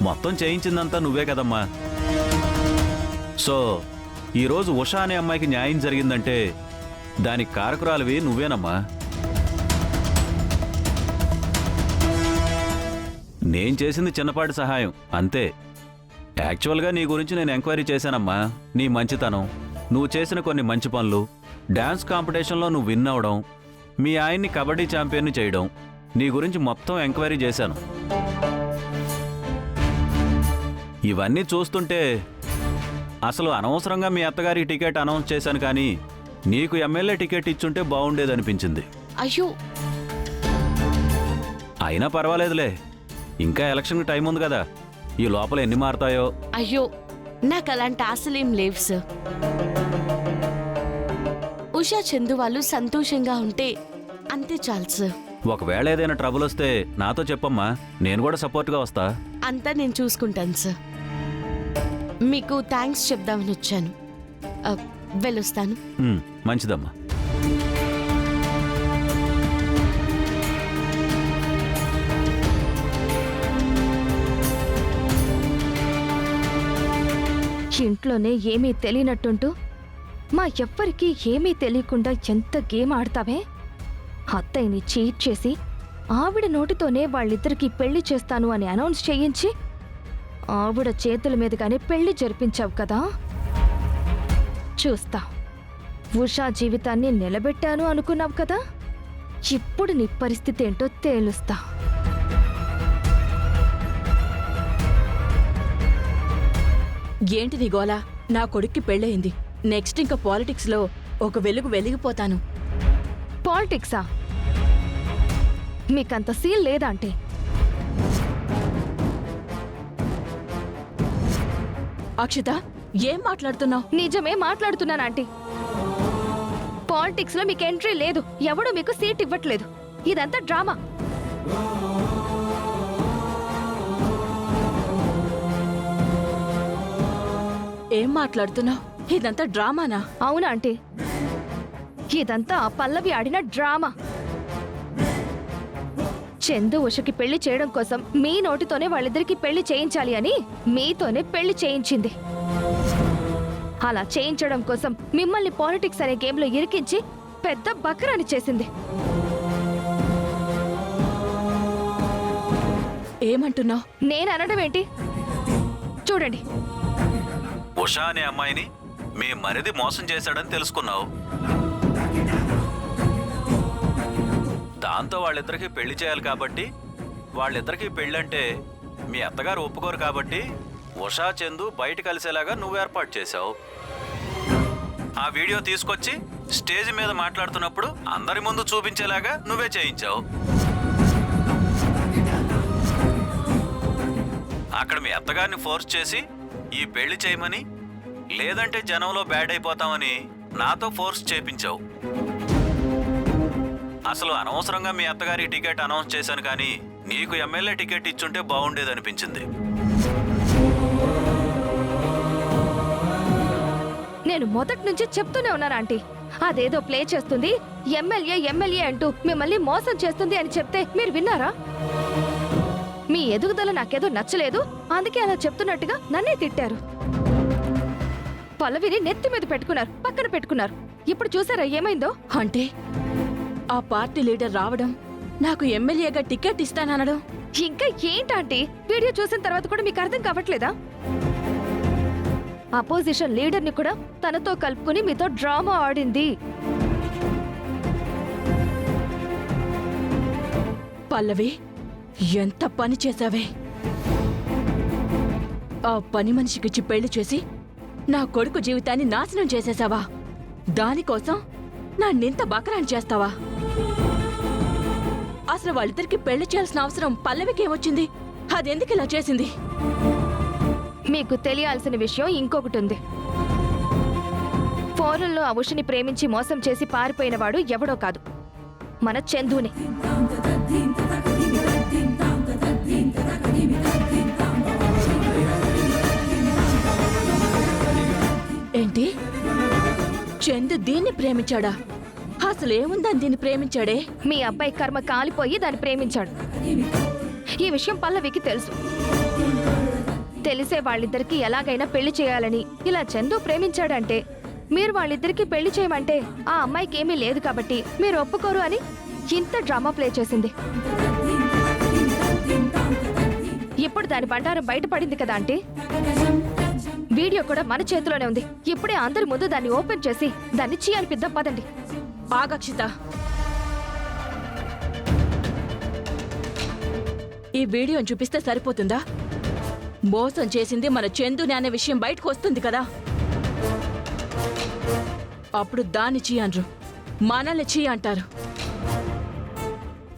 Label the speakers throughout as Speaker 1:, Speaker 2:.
Speaker 1: మొత్తం చేయించిందంతా నువ్వే కదమ్మా. సో ఈరోజు ఉషా అనే అమ్మాయికి న్యాయం జరిగిందంటే దానికి కారకురాలివి నువ్వేనమ్మా. నేను చేసింది చిన్నపాటి సహాయం అంతే. యాక్చువల్గా నీ గురించి నేను ఎంక్వైరీ చేశానమ్మా. నీ మంచితనం, నువ్వు చేసిన కొన్ని మంచి పనులు, డాన్స్ కాంపిటీషన్లో నువ్వు విన్ అవడం, మీ ఆయన్ని కబడ్డీ ఛాంపియన్ని చేయడం, నీ గురించి మొత్తం ఎంక్వైరీ చేశాను. ఇవన్నీ చూస్తుంటే అసలు అనవసరంగా మీ అత్తగారికి టికెట్ అనౌన్స్ చేశాను, కానీ నీకు ఎమ్మెల్యే టికెట్ ఇచ్చుంటే బాగుండేదనిపించింది.
Speaker 2: అయ్యో,
Speaker 1: అయినా పర్వాలేదులే, ఇంకా ఎలక్షన్కి టైం ఉంది కదా, ఈ లోపల ఎన్ని మారుతాయో.
Speaker 2: అయ్యో, నాకు అలాంటి ఆశలేం లేవు సార్. ఉషా చందు వాళ్ళు సంతోషంగా ఉంటే అంతే చాలు సార్.
Speaker 1: ఒకవేళ ఏదైనా ట్రబుల్ వస్తే నాతో చెప్పమ్మా, నేను కూడా సపోర్ట్గా వస్తా.
Speaker 2: అంతా నేను చూసుకుంటాను సార్. మీకు థ్యాంక్స్ చెప్దామని వచ్చాను. వెళ్ళొస్తాను.
Speaker 1: మంచిదమ్మా.
Speaker 3: ఇంట్లోనే ఏమీ తెలియనట్టుంటూ మా ఎవ్వరికీ ఏమీ తెలియకుండా ఎంత గేమ్ ఆడతావే. అత్తయ్యని చీట్ చేసి ఆవిడ నోటితోనే వాళ్ళిద్దరికీ పెళ్లి చేస్తాను అని అనౌన్స్ చేయించి ఆవిడ చేతుల మీదుగానే పెళ్లి జరిపించావు కదా. చూస్తా, ఉషా జీవితాన్ని నిలబెట్టాను అనుకున్నావు కదా, ఇప్పుడు నీ పరిస్థితి ఏంటో తేలుస్తా.
Speaker 4: ఏంటి నీ గోలా? నా కొడుక్కి పెళ్ళయింది, నెక్స్ట్ ఇంకా పాలిటిక్స్ లో ఒక వెలుగు వెలిగిపోతాను.
Speaker 3: పాలిటిక్సా? మీకంత సీల్ లేదా అంటే?
Speaker 4: అక్షిత, ఏం మాట్లాడుతున్నావు?
Speaker 3: నిజమే మాట్లాడుతున్నాను ఆంటీ. పాలిటిక్స్ లో మీకు ఎంట్రీ లేదు, ఎవడూ మీకు సీట్ ఇవ్వట్లేదు. ఇదంతా డ్రామా.
Speaker 4: ఏం మాట్లాడుతున్నావు? ఇదంతా డ్రామానా?
Speaker 3: అవునా ఆంటీ, ఇదంతా ఆ పల్లవి ఆడిన డ్రామా. చందు ఉషకి పెళ్లి చేయడం కోసం మీ నోటితోనే వాళ్ళిద్దరికి పెళ్లి చేయించాలి అని మీతోనే పెళ్లి చేయించింది. అలా చేయించడం కోసం మిమ్మల్ని పాలిటిక్స్ అనే గేమ్లో ఇరికించి పెద్ద బకరాని చేసింది.
Speaker 4: ఏమంటున్నావు?
Speaker 3: నేను అనడం ఏంటి? చూడండి,
Speaker 1: ఉషా అనే అమ్మాయిని మీ మరిది మోసం చేశాడని తెలుసుకున్నావు. దాంతో వాళ్ళిద్దరికీ పెళ్లి చేయాలి కాబట్టి, వాళ్ళిద్దరికీ పెళ్ళంటే మీ అత్తగారు ఒప్పుకోరు కాబట్టి ఉషా చందు బయట కలిసేలాగా నువ్వు ఏర్పాటు చేశావు. ఆ వీడియో తీసుకొచ్చి స్టేజ్ మీద మాట్లాడుతున్నప్పుడు అందరి ముందు చూపించేలాగా నువ్వే చేయించావు. అక్కడ మీ అత్తగారిని ఫోర్స్ చేసి ఈ పెళ్లి చేయమని, లేదంటే జనంలో బ్యాడ్ అయిపోతామని నాతో ఫోర్స్ చేపించావు. అసలు అనవసరంగా మీ అత్తగారి టికెట్ అనౌన్స్ చేశాను, కానీ నీకు ఎమ్మెల్యే టికెట్ ఇచ్చుంటే బాగుండేదనిపించింది.
Speaker 3: నేను మొదటి నుంచి చెప్తూనే ఉన్నాను ఆంటీ, అదేదో ప్లే చేస్తుంది, ఎమ్మెల్యే ఎమ్మెల్యే అంటూ మిమ్మల్ని మోసం చేస్తుంది అని చెప్తే మీరు విన్నారా? మీ ఎదుగుదల నాకేదో నచ్చలేదు, అందుకే అలా చెప్తున్నట్టుగా నన్నే తిట్టారు. పల్లవిని నెత్తి మీద పెట్టుకున్నారు, పక్కన పెట్టుకున్నారు. ఇప్పుడు చూసారా ఏమైందో?
Speaker 4: అంటే ఆ పార్టీ లీడర్ రావడం, నాకు ఎమ్మెల్యేగా టికెట్ ఇస్తాననడం.
Speaker 3: ఇంకా ఏంటంటే వీడియో చూసిన తర్వాత కూడా మీకు అర్థం కావట్లేదా? అపోజిషన్ లీడర్ని కూడా తనతో కలుపుకుని మీతో డ్రామా ఆడింది.
Speaker 4: పల్లవి, ఎంత పని చేశావే! ఆ పని మనిషికిచ్చి పెళ్లి చేసి నా కొడుకు జీవితాన్ని నాశనం చేసేశావా? దానికోసం నన్నింత బకరాన్ని చేస్తావా? అసలు వాళ్ళిద్దరికి పెళ్లి చేయాల్సిన అవసరం పల్లవికి ఏమొచ్చింది? అదెందుకు ఇలా చేసింది?
Speaker 3: మీకు తెలియాల్సిన విషయం ఇంకొకటి ఉంది. ఫోరల్లో ఆ ఉషని ప్రేమించి మోసం చేసి పారిపోయినవాడు ఎవడో కాదు, మన చందునే.
Speaker 4: ఏంటి? చందు దీన్ని ప్రేమించాడా? అసలేముందని దీన్ని ప్రేమించాడే?
Speaker 3: మీ అబ్బాయి కర్మ కాలిపోయి దాన్ని ప్రేమించాడు. ఈ విషయం పల్లవికి తెలుసు. తెలిసే వాళ్ళిద్దరికి ఎలాగైనా పెళ్లి చేయాలని ఇలా చందు ప్రేమించాడంటే మీరు వాళ్ళిద్దరికి పెళ్లి చేయమంటే ఆ అమ్మాయికి ఏమీ లేదు కాబట్టి మీరు ఒప్పుకోరు అని ఇంత డ్రామా ప్లే చేసింది. ఇప్పుడు దాని బండారం బయటపడింది కదా ఆంటీ. వీడియో కూడా మన చేతిలోనే ఉంది. ఇప్పుడే అందరి ముందు దాన్ని ఓపెన్ చేసి దాన్ని చీ అనిపిద్దాం పదండి.
Speaker 4: ఆగక్షిత, ఈ వీడియోని చూపిస్తే సరిపోతుందా? మోసం చేసింది మన చందుని అనే విషయం బయటకు వస్తుంది కదా, అప్పుడు దాన్ని చీ అనరు, మనల్ని చీ అంటారు.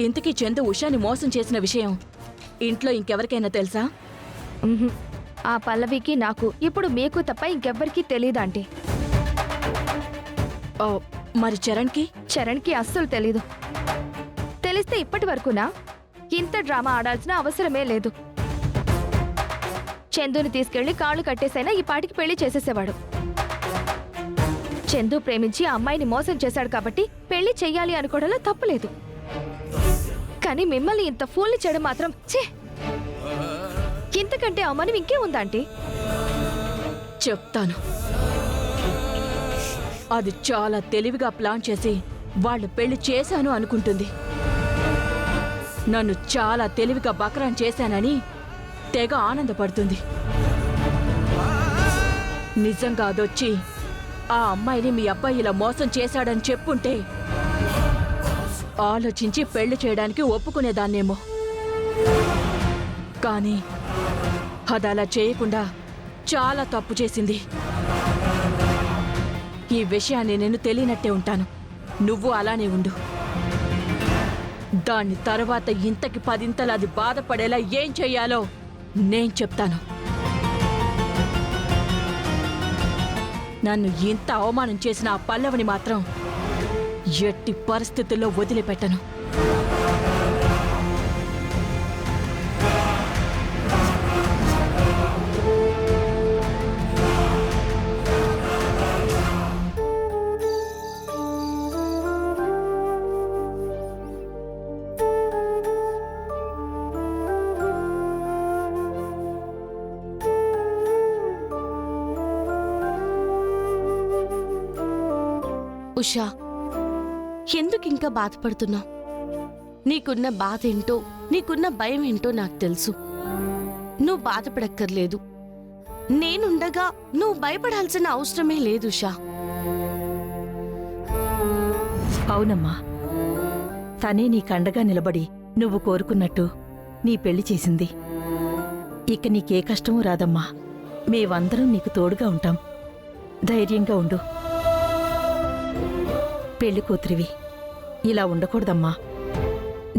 Speaker 4: ఇంతకీ చందు ఉషాని మోసం చేసిన విషయం ఇంట్లో ఇంకెవరికైనా తెలుసా?
Speaker 3: ఉహుం. ఆ పల్లవికి నాకు ఇప్పుడు మీకు తప్ప ఇంకెవ్వరికీ తెలియదు ఆంటీ.
Speaker 4: ఓ, మరి చరణ్కి?
Speaker 3: చరణ్కి అస్సలు తెలీదు. తెలిస్తే ఇప్పటి వరకునా ఇంత డ్రామా ఆడాల్సిన అవసరమే లేదు. చందుని తీసుకెళ్లి కాళ్ళు కట్టేసైనా ఈ పాటికి పెళ్లి చేసేసేవాడు. చందు ప్రేమించి ఆ అమ్మాయిని మోసం చేశాడు కాబట్టి పెళ్లి చెయ్యాలి అనుకోవడంలో తప్పులేదు. కానీ మిమ్మల్ని ఇంత ఫూల్ని చేయడం మాత్రం ఛే! ఇంతకంటే అవమానం ఇంకే ఉందాంటీ?
Speaker 4: చెప్తాను. అది చాలా తెలివిగా ప్లాన్ చేసి వాళ్ళు పెళ్లి చేశాను అనుకుంటుంది. నన్ను చాలా తెలివిగా బకరాన్ చేశానని తెగ ఆనందపడుతుంది. నిజంగా అదొచ్చి ఆ అమ్మాయిని మీ అబ్బాయి ఇలా మోసం చేశాడని చెప్పుంటే ఆలోచించి పెళ్లి చేయడానికి ఒప్పుకునేదాన్నేమో. కానీ అదలా చేయకుండా చాలా తప్పు చేసింది. ఈ విషయాన్ని నేను తెలియనట్టే ఉంటాను, నువ్వు అలానే ఉండు. దాన్ని తర్వాత ఇంతకి 10 అది బాధపడేలా ఏం చెయ్యాలో నేను చెప్తాను. నన్ను ఇంత అవమానం చేసిన ఆ పల్లవిని మాత్రం ఎట్టి పరిస్థితుల్లో వదిలిపెట్టను.
Speaker 2: ఉషా, ఎందుకు ఇంకా బాధపడుతున్నావు? నీకున్న బాధ ఏంటో, నీకున్న భయం ఏంటో నాకు తెలుసు. నువ్వు బాధపడక్కర్లేదు. నేనుండగా నువ్వు భయపడాల్సిన అవసరమే లేదు ఉషా.
Speaker 5: అవునమ్మా, తనే నీకండగా నిలబడి నువ్వు కోరుకున్నట్టు నీ పెళ్లి చేసింది. ఇక నీకే కష్టమూ రాదమ్మా. మేమందరం నీకు తోడుగా ఉంటాం. ధైర్యంగా ఉండు. పెళ్లి కూతురివి ఇలా ఉండకూడదమ్మా,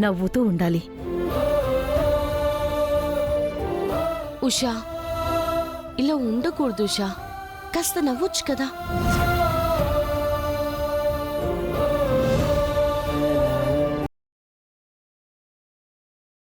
Speaker 5: నవ్వుతూ ఉండాలి.
Speaker 2: ఉషా, ఇలా ఉండకూడదు ఉషా. కాస్త నవ్వొచ్చు కదా.